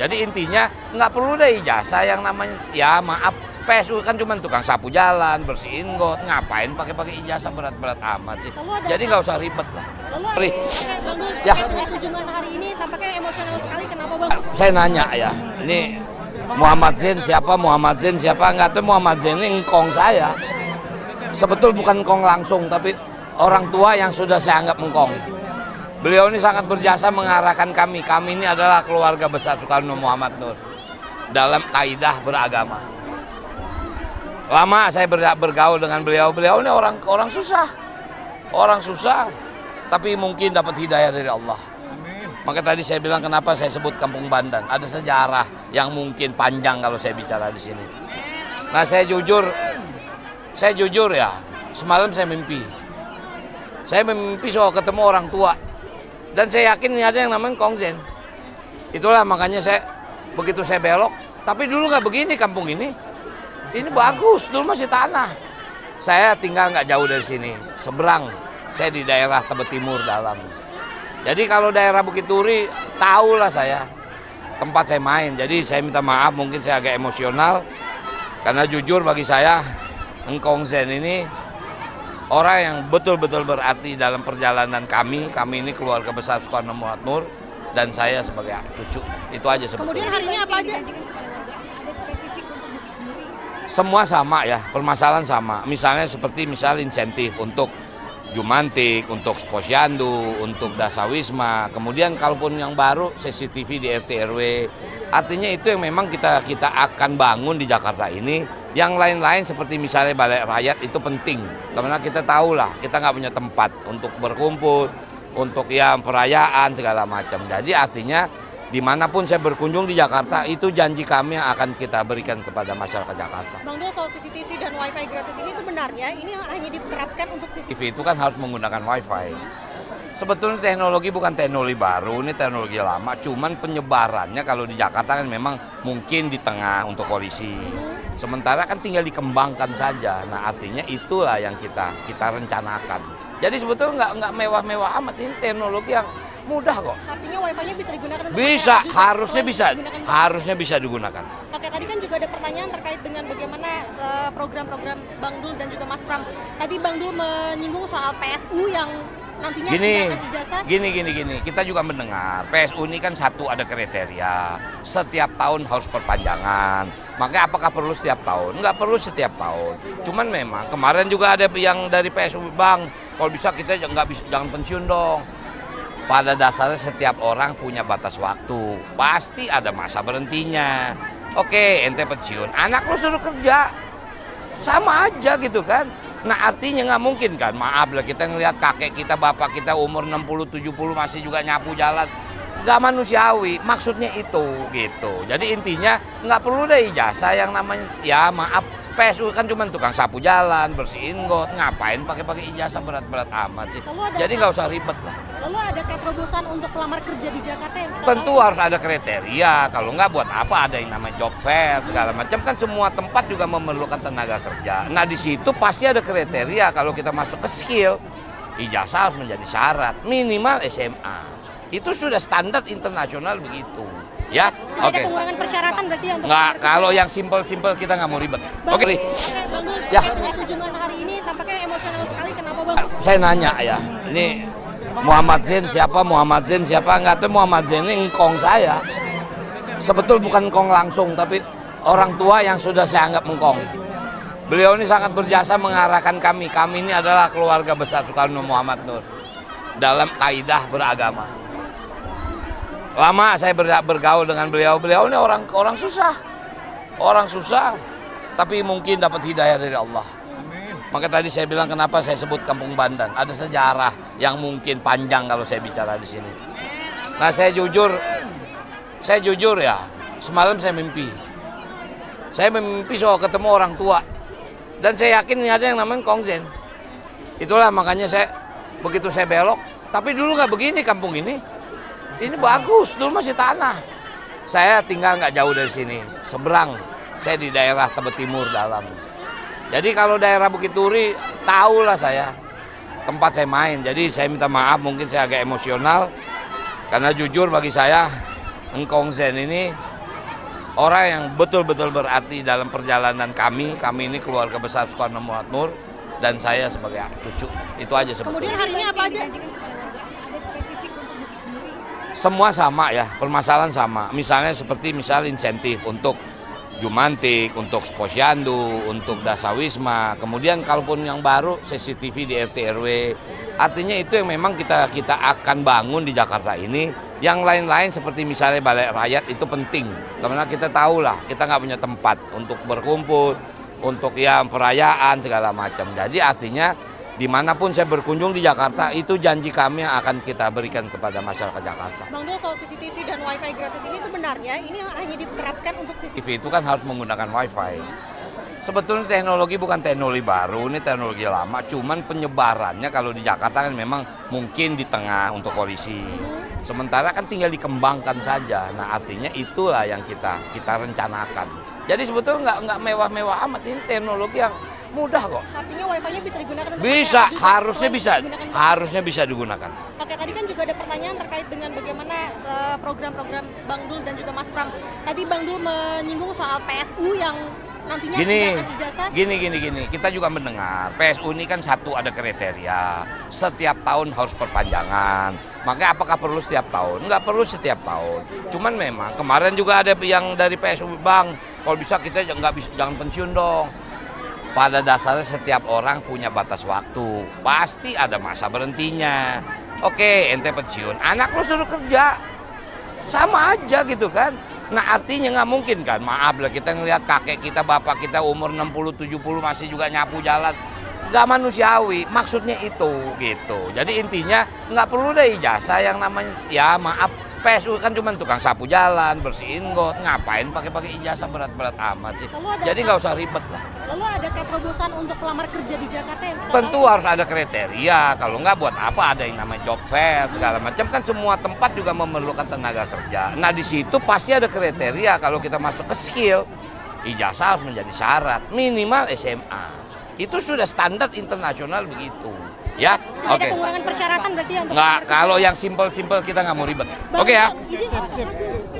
Jadi intinya nggak perlu deh ijazah yang namanya, ya maaf, PSU kan cuma tukang sapu jalan, bersihin got, ngapain pakai ijazah berat-berat amat sih. Jadi nggak usah ribet lah. Lalu Bang Dul, Ya. kunjungan hari ini tampaknya emosional sekali, kenapa Bang? Saya nanya ya, ini Muhammad Zain siapa, nggak tahu. Muhammad Zain ini engkong saya. Sebetul bukan engkong langsung, tapi orang tua yang sudah saya anggap engkong. Beliau ini sangat berjasa mengarahkan kami. Kami ini adalah keluarga besar Soekarno Muhammad Nur dalam kaidah beragama. Lama saya bergaul dengan beliau. Beliau ini orang susah, tapi mungkin dapat hidayah dari Allah. Maka tadi saya bilang kenapa saya sebut Kampung Bandan. Ada sejarah yang mungkin panjang kalau saya bicara di sini. Nah, saya jujur ya, semalam saya mimpi. Saya mimpi soal ketemu orang tua. Dan saya yakin ini ada yang namanya Kong Zain. Itulah makanya begitu saya belok, tapi dulu nggak begini kampung ini. Ini bagus, dulu masih tanah. Saya tinggal nggak jauh dari sini, seberang. Saya di daerah Tebet Timur dalam. Jadi kalau daerah Bukit Duri, tahulah saya tempat saya main. Jadi saya minta maaf, mungkin saya agak emosional. Karena jujur bagi saya, Kong Zain ini orang yang betul-betul berarti dalam perjalanan kami. Kami ini keluarga besar Soekarno Muhammad Nur dan saya sebagai cucu. Itu aja sebetulnya. Kemudian hari ini apa aja? Ada spesifik untuk Bukit Duri? Semua sama ya, permasalahan sama. Misalnya seperti insentif untuk Jumantik, untuk Posyandu, untuk Dasawisma. Kemudian kalaupun yang baru CCTV di RT RW. Artinya itu yang memang kita akan bangun di Jakarta ini. Yang lain-lain seperti misalnya Balai Rakyat itu penting. Karena kita tahulah kita nggak punya tempat untuk berkumpul, untuk ya perayaan segala macam. Jadi artinya dimanapun saya berkunjung di Jakarta, itu janji kami yang akan kita berikan kepada masyarakat Jakarta. Bang Dul, soal CCTV dan WiFi gratis ini sebenarnya ini hanya diterapkan untuk CCTV. TV itu kan harus menggunakan WiFi. Sebetulnya teknologi bukan teknologi baru, ini teknologi lama. Cuman penyebarannya kalau di Jakarta kan memang mungkin di tengah untuk polisi. Sementara kan tinggal dikembangkan saja. Nah artinya itulah yang kita rencanakan. Jadi sebetulnya nggak mewah-mewah amat, ini teknologi yang mudah kok. Artinya WiFi-nya bisa digunakan untuk Bisa, masyarakat juga, harusnya bisa digunakan. Oke, tadi kan juga ada pertanyaan terkait dengan bagaimana program-program Bang Dul dan juga Mas Pram. Tadi Bang Dul menyinggung soal PSU yang nantinya menggunakan ijazah. Gini. Kita juga mendengar PSU ini kan satu ada kriteria. Setiap tahun harus perpanjangan. Makanya apakah perlu setiap tahun? Nggak perlu setiap tahun. Cuman memang kemarin juga ada yang dari PSU, Bang, kalau bisa kita jangan pensiun dong. Pada dasarnya setiap orang punya batas waktu. Pasti ada masa berhentinya. Oke, ente pensiun, anak lo suruh kerja. Sama aja gitu kan. Nah artinya nggak mungkin kan, maaf lah kita ngelihat kakek kita, bapak kita umur 60-70 masih juga nyapu jalan. Nggak manusiawi, maksudnya itu gitu. Jadi intinya nggak perlu deh ijazah yang namanya, ya maaf, PSU kan cuma tukang sapu jalan, bersihin got, ngapain pakai ijazah berat-berat amat sih. Jadi nggak usah ribet lah. Lalu ada kayak terobosan untuk pelamar kerja di Jakarta yang kita Tentu tahu? harus ada kriteria, kalau nggak buat apa ada yang namanya job fair segala macam, kan semua tempat juga memerlukan tenaga kerja. Nah di situ pasti ada kriteria, kalau kita masuk ke skill, ijazah harus menjadi syarat, minimal SMA. Itu sudah standar internasional begitu. Ya, Ada oke. pengurangan persyaratan berarti ya untuk Nggak, pelamar kalau kerja? yang simpel-simpel kita nggak mau ribet. Bang, Oke. Bang Dul, Ya. kunjungan hari ini tampaknya emosional sekali, kenapa Bang? Saya nanya ya, ini Muhammad Zain siapa, nggak tahu. Muhammad Zain ini engkong saya. Sebetul bukan engkong langsung, tapi orang tua yang sudah saya anggap engkong. Beliau ini sangat berjasa mengarahkan kami. Kami ini adalah keluarga besar Soekarno Muhammad Nur dalam kaidah beragama. Lama saya bergaul dengan beliau. Beliau ini orang susah, tapi mungkin dapat hidayah dari Allah. Maka tadi saya bilang kenapa saya sebut Kampung Bandan. Ada sejarah yang mungkin panjang kalau saya bicara di sini. Nah, saya jujur ya, semalam saya mimpi. Saya mimpi soal ketemu orang tua. Dan saya yakin ini ada yang namanya Kong Zain. Itulah makanya begitu saya belok, tapi dulu nggak begini kampung ini. Ini bagus, dulu masih tanah. Saya tinggal nggak jauh dari sini, seberang. Saya di daerah Tebet Timur dalam. Jadi kalau daerah Bukit Duri, tahulah saya tempat saya main. Jadi saya minta maaf, mungkin saya agak emosional. Karena jujur bagi saya, Kong Zain ini orang yang betul-betul berarti dalam perjalanan kami ini keluarga besar Soekarno Makmur, dan saya sebagai cucu. Itu aja sebetulnya. Kemudian hari ini apa aja? Dijanjikan kepada warga, ada spesifik untuk Bukit Duri. Semua sama ya, permasalahan sama. Misalnya seperti insentif untuk Jumantik, untuk Posyandu, untuk Dasawisma. Kemudian kalaupun yang baru CCTV di RT RW. Artinya itu yang memang kita akan bangun di Jakarta ini. Yang lain-lain seperti misalnya Balai Rakyat itu penting. Karena kita tahulah kita nggak punya tempat untuk berkumpul, untuk ya perayaan segala macam. Jadi artinya dimanapun saya berkunjung di Jakarta, itu janji kami yang akan kita berikan kepada masyarakat Jakarta. Bang Dul, soal CCTV dan WiFi gratis ini sebenarnya ini hanya diterapkan untuk CCTV. TV itu kan harus menggunakan WiFi. Sebetulnya teknologi bukan teknologi baru, ini teknologi lama. Cuman penyebarannya kalau di Jakarta kan memang mungkin di tengah untuk polisi. Sementara kan tinggal dikembangkan saja. Nah artinya itulah yang kita rencanakan. Jadi sebetulnya nggak mewah-mewah amat, ini teknologi yang mudah kok. Artinya WiFi-nya bisa digunakan untuk Bisa, masyarakat juga? harusnya bisa, Digunakan- harusnya bisa digunakan. Oke, tadi kan juga ada pertanyaan terkait dengan bagaimana program-program Bang Dul dan juga Mas Pram. Tadi Bang Dul menyinggung soal PSU yang nantinya akan ijazah. Gini. Kita juga mendengar PSU ini kan satu ada kriteria, setiap tahun harus perpanjangan. Makanya apakah perlu setiap tahun? Nggak perlu setiap tahun. Cuman memang kemarin juga ada yang dari PSU, Bang, kalau bisa kita jangan pensiun dong. Pada dasarnya setiap orang punya batas waktu, pasti ada masa berhentinya. Oke, ente pensiun, anak lu suruh kerja, sama aja gitu kan. Nah artinya nggak mungkin kan, maaf lah kita ngelihat kakek kita, bapak kita umur 60-70 masih juga nyapu jalan. Nggak manusiawi, maksudnya itu gitu. Jadi intinya nggak perlu deh ijazah yang namanya, ya maaf, PSU kan cuma tukang sapu jalan, bersihin got, ngapain pakai ijazah berat-berat amat sih. Jadi nggak usah ribet lah. Lalu adakah terobosan untuk pelamar kerja di Jakarta yang kita Tentu harus ada kriteria, kalau nggak buat apa ada yang namanya job fair segala macam, kan semua tempat juga memerlukan tenaga kerja. Nah di situ pasti ada kriteria, kalau kita masuk ke skill, ijazah harus menjadi syarat, minimal SMA. Itu sudah standar internasional begitu. Ya, Tidak ada pengurangan persyaratan berarti ya untuk Nggak, pelamar kerja? kalau yang simpel-simpel kita nggak mau ribet. Bang, Oke ya. izin-